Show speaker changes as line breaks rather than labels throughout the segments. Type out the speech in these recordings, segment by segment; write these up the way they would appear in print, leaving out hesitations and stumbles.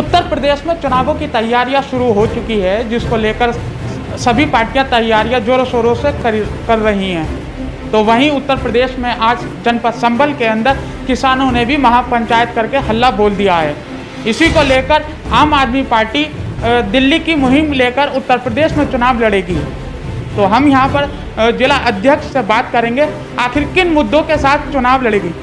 उत्तर प्रदेश में चुनावों की तैयारियां शुरू हो चुकी है, जिसको लेकर सभी पार्टियां तैयारियां जोरों शोरों से कर रही हैं। तो वहीं उत्तर प्रदेश में आज जनपद संभल के अंदर किसानों ने भी महापंचायत करके हल्ला बोल दिया है। इसी को लेकर आम आदमी पार्टी दिल्ली की मुहिम लेकर उत्तर प्रदेश में चुनाव लड़ेगी। तो हम यहाँ पर जिला अध्यक्ष से बात करेंगे, आखिर किन मुद्दों के साथ चुनाव लड़ेगी।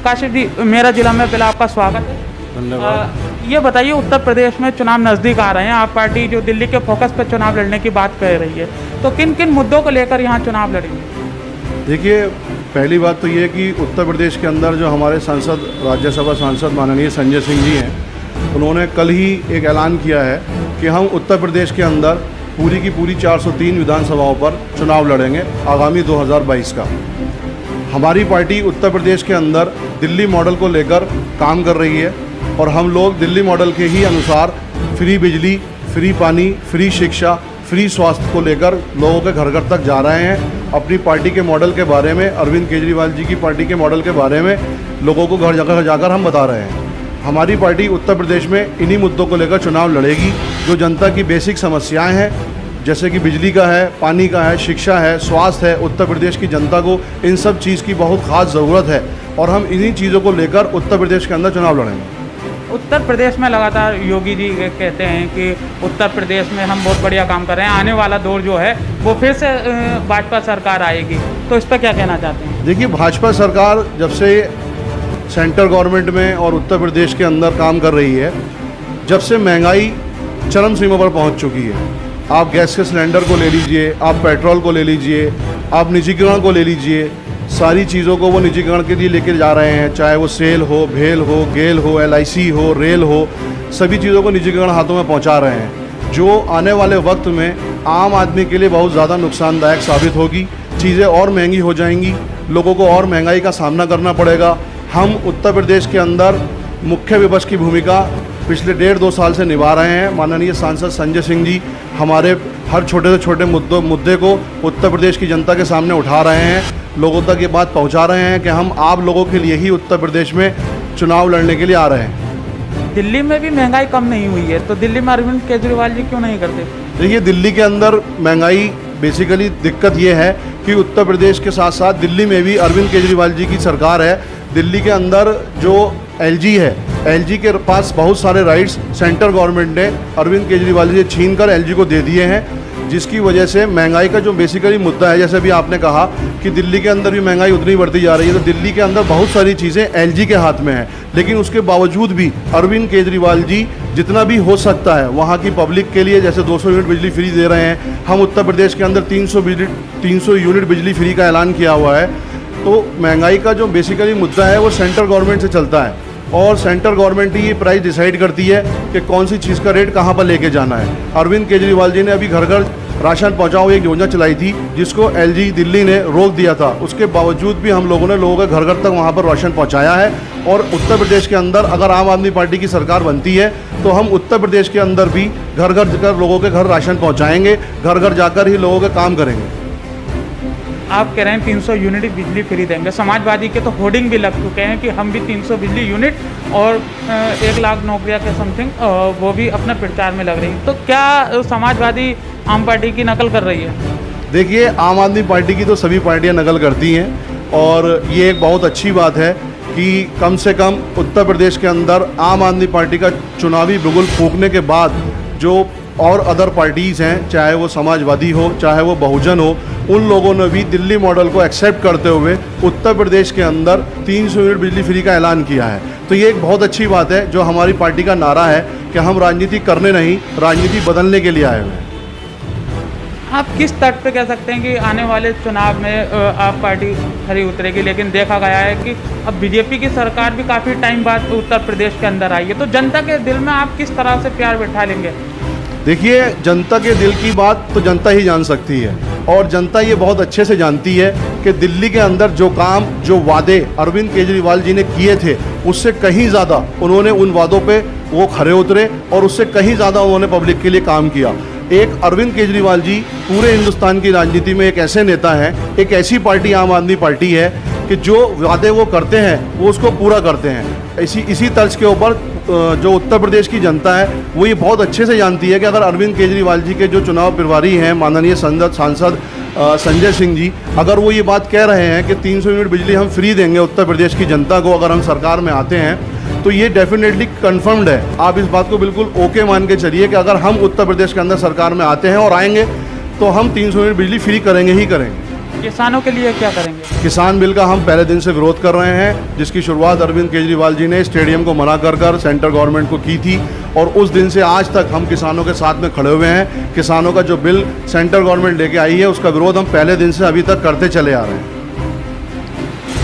काशिफ जी, मेरा जिला में पहले आपका स्वागत है।
धन्यवाद।
ये बताइए, उत्तर प्रदेश में चुनाव नज़दीक आ रहे हैं, आप पार्टी जो दिल्ली के फोकस पर चुनाव लड़ने की बात कर रही है, तो किन किन मुद्दों को लेकर यहाँ चुनाव लड़ेंगे।
देखिए, पहली बात तो ये है कि उत्तर प्रदेश के अंदर जो हमारे सांसद, राज्यसभा सांसद माननीय संजय सिंह जी हैं, उन्होंने कल ही एक ऐलान किया है कि हम उत्तर प्रदेश के अंदर पूरी की पूरी 403 विधानसभाओं पर चुनाव लड़ेंगे आगामी 2022 का। हमारी पार्टी उत्तर प्रदेश के अंदर दिल्ली मॉडल को लेकर काम कर रही है और हम लोग दिल्ली मॉडल के ही अनुसार फ्री बिजली, फ्री पानी, फ्री शिक्षा, फ्री स्वास्थ्य को लेकर लोगों के घर घर तक जा रहे हैं। अपनी पार्टी के मॉडल के बारे में, अरविंद केजरीवाल जी की पार्टी के मॉडल के बारे में लोगों को घर जाकर हम बता रहे हैं। हमारी पार्टी उत्तर प्रदेश में इन्हीं मुद्दों को लेकर चुनाव लड़ेगी, जो जनता की बेसिक समस्याएं हैं, जैसे कि बिजली का है, पानी का है, शिक्षा है, स्वास्थ्य है। उत्तर प्रदेश की जनता को इन सब चीज़ की बहुत ख़ास ज़रूरत है और हम इन्हीं चीज़ों को लेकर उत्तर प्रदेश के अंदर चुनाव लड़ेंगे।
उत्तर प्रदेश में लगातार योगी जी कहते हैं कि उत्तर प्रदेश में हम बहुत बढ़िया काम कर रहे हैं, आने वाला दौर जो है वो फिर से भाजपा सरकार आएगी, तो इस पर क्या कहना चाहते हैं।
देखिए, भाजपा सरकार जब से सेंट्रल गवर्नमेंट में और उत्तर प्रदेश के अंदर काम कर रही है, जब से महंगाई चरम सीमा पर पहुंच चुकी है। आप गैस के सिलेंडर को ले लीजिए, आप पेट्रोल को ले लीजिए, आप निजीकरण को ले लीजिए, सारी चीज़ों को वो निजीकरण के लिए लेकर जा रहे हैं, चाहे वो सेल हो, भेल हो, गेल हो, LIC हो, रेल हो, सभी चीज़ों को निजीकरण हाथों में पहुंचा रहे हैं, जो आने वाले वक्त में आम आदमी के लिए बहुत ज़्यादा नुकसानदायक साबित होगी। चीज़ें और महंगी हो जाएंगी, लोगों को और महंगाई का सामना करना पड़ेगा। हम उत्तर प्रदेश के अंदर मुख्य विपक्ष की भूमिका पिछले 1.5-2 साल से निभा रहे हैं। माननीय सांसद संजय सिंह जी हमारे हर छोटे से छोटे मुद्दे को उत्तर प्रदेश की जनता के सामने उठा रहे हैं, लोगों तक ये बात पहुंचा रहे हैं कि हम आप लोगों के लिए ही उत्तर प्रदेश में चुनाव लड़ने के लिए आ रहे हैं।
दिल्ली में भी महंगाई कम नहीं हुई है, तो दिल्ली में अरविंद केजरीवाल जी क्यों नहीं करते।
देखिए, दिल्ली के अंदर महंगाई बेसिकली दिक्कत ये है कि उत्तर प्रदेश के साथ साथ दिल्ली में भी अरविंद केजरीवाल जी की सरकार है। दिल्ली के अंदर जो LG है, LG के पास बहुत सारे राइट्स सेंट्रल गवर्नमेंट ने अरविंद केजरीवाल जी से छीन कर LG को दे दिए हैं, जिसकी वजह से महंगाई का जो बेसिकली मुद्दा है, जैसे भी आपने कहा कि दिल्ली के अंदर भी महंगाई उतनी बढ़ती जा रही है, तो दिल्ली के अंदर बहुत सारी चीज़ें LG के हाथ में हैं। लेकिन उसके बावजूद भी अरविंद केजरीवाल जी जितना भी हो सकता है वहाँ की पब्लिक के लिए, जैसे 200 यूनिट बिजली फ्री दे रहे हैं। हम उत्तर प्रदेश के अंदर 300 यूनिट बिजली फ्री का ऐलान किया हुआ है। तो महंगाई का जो बेसिकली मुद्दा है वो सेंट्रल गवर्नमेंट से चलता है और सेंट्रल गवर्नमेंट ही ये प्राइस डिसाइड करती है कि कौन सी चीज़ का रेट कहाँ पर लेके जाना है। अरविंद केजरीवाल जी ने अभी घर घर राशन पहुँचाओ एक योजना चलाई थी, जिसको LG दिल्ली ने रोक दिया था। उसके बावजूद भी हम लोगों ने लोगों के घर घर तक वहाँ पर राशन पहुँचाया है। और उत्तर प्रदेश के अंदर अगर आम आदमी पार्टी की सरकार बनती है तो हम उत्तर प्रदेश के अंदर भी घर घर जाकर लोगों के घर राशन पहुँचाएँगे, घर घर जाकर ही लोगों का काम करेंगे।
आप कह रहे हैं 300 यूनिट बिजली फ्री देंगे, समाजवादी के तो होर्डिंग भी लग चुके हैं कि हम भी 300 बिजली यूनिट और 1 लाख नौकरियां के समथिंग वो भी अपने प्रचार में लग रही हैं। तो क्या समाजवादी आम पार्टी की नकल कर रही है।
देखिए, आम आदमी पार्टी की तो सभी पार्टियां नकल करती हैं और ये एक बहुत अच्छी बात है कि कम से कम उत्तर प्रदेश के अंदर आम आदमी पार्टी का चुनावी बिगुल फूंकने के बाद जो और अदर पार्टीज़ हैं, चाहे वो समाजवादी हो, चाहे वो बहुजन हो, उन लोगों ने भी दिल्ली मॉडल को एक्सेप्ट करते हुए उत्तर प्रदेश के अंदर 300 यूनिट बिजली फ्री का ऐलान किया है। तो ये एक बहुत अच्छी बात है, जो हमारी पार्टी का नारा है कि हम राजनीति करने नहीं, राजनीति बदलने के लिए आए हुए हैं।
आप किस तट पे कह सकते हैं कि आने वाले चुनाव में आप पार्टी खरी उतरेगी, लेकिन देखा गया है कि अब बीजेपी की सरकार भी काफ़ी टाइम बाद उत्तर प्रदेश के अंदर आई है, तो जनता के दिल में आप किस तरह से प्यार बैठा लेंगे।
देखिए, जनता के दिल की बात तो जनता ही जान सकती है और जनता ये बहुत अच्छे से जानती है कि दिल्ली के अंदर जो काम, जो वादे अरविंद केजरीवाल जी ने किए थे, उससे कहीं ज़्यादा उन्होंने उन वादों पे वो खरे उतरे और उससे कहीं ज़्यादा उन्होंने पब्लिक के लिए काम किया। एक अरविंद केजरीवाल जी पूरे हिंदुस्तान की राजनीति में एक ऐसे नेता हैं, एक ऐसी पार्टी आम आदमी पार्टी है कि जो वादे वो करते हैं वो उसको पूरा करते हैं। इसी तर्ज के ऊपर जो उत्तर प्रदेश की जनता है वो ये बहुत अच्छे से जानती है कि अगर अरविंद केजरीवाल जी के जो चुनाव प्रभारी हैं माननीय सांसद संजय सिंह जी, अगर वो ये बात कह रहे हैं कि 300 यूनिट बिजली हम फ्री देंगे उत्तर प्रदेश की जनता को अगर हम सरकार में आते हैं, तो ये डेफिनेटली कंफर्म्ड है। आप इस बात को बिल्कुल ओके मान के चलिए कि अगर हम उत्तर प्रदेश के अंदर सरकार में आते हैं और आएंगे तो हम 300 यूनिट बिजली फ्री करेंगे ही करेंगे।
किसानों के लिए क्या करेंगे?
किसान बिल का हम पहले दिन से विरोध कर रहे हैं, जिसकी शुरुआत अरविंद केजरीवाल जी ने स्टेडियम को मना कर सेंट्रल गवर्नमेंट को की थी और उस दिन से आज तक हम किसानों के साथ में खड़े हुए हैं। किसानों का जो बिल सेंट्रल गवर्नमेंट लेके आई है उसका विरोध हम पहले दिन से अभी तक करते चले आ रहे हैं।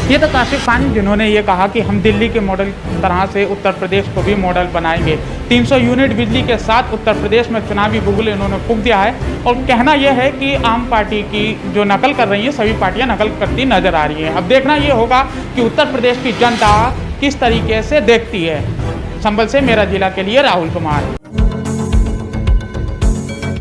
ये तो काशिफ खान जिन्होंने ये कहा कि हम दिल्ली के मॉडल तरह से उत्तर प्रदेश को भी मॉडल बनाएंगे। 300 यूनिट बिजली के साथ उत्तर प्रदेश में चुनावी बुगल इन्होंने फूंक दिया है और कहना यह है कि आम पार्टी की जो नकल कर रही है सभी पार्टियां नकल करती नजर आ रही हैं। अब देखना ये होगा कि उत्तर प्रदेश की जनता किस तरीके से देखती है। संभल से मेरा जिला के लिए राहुल कुमार।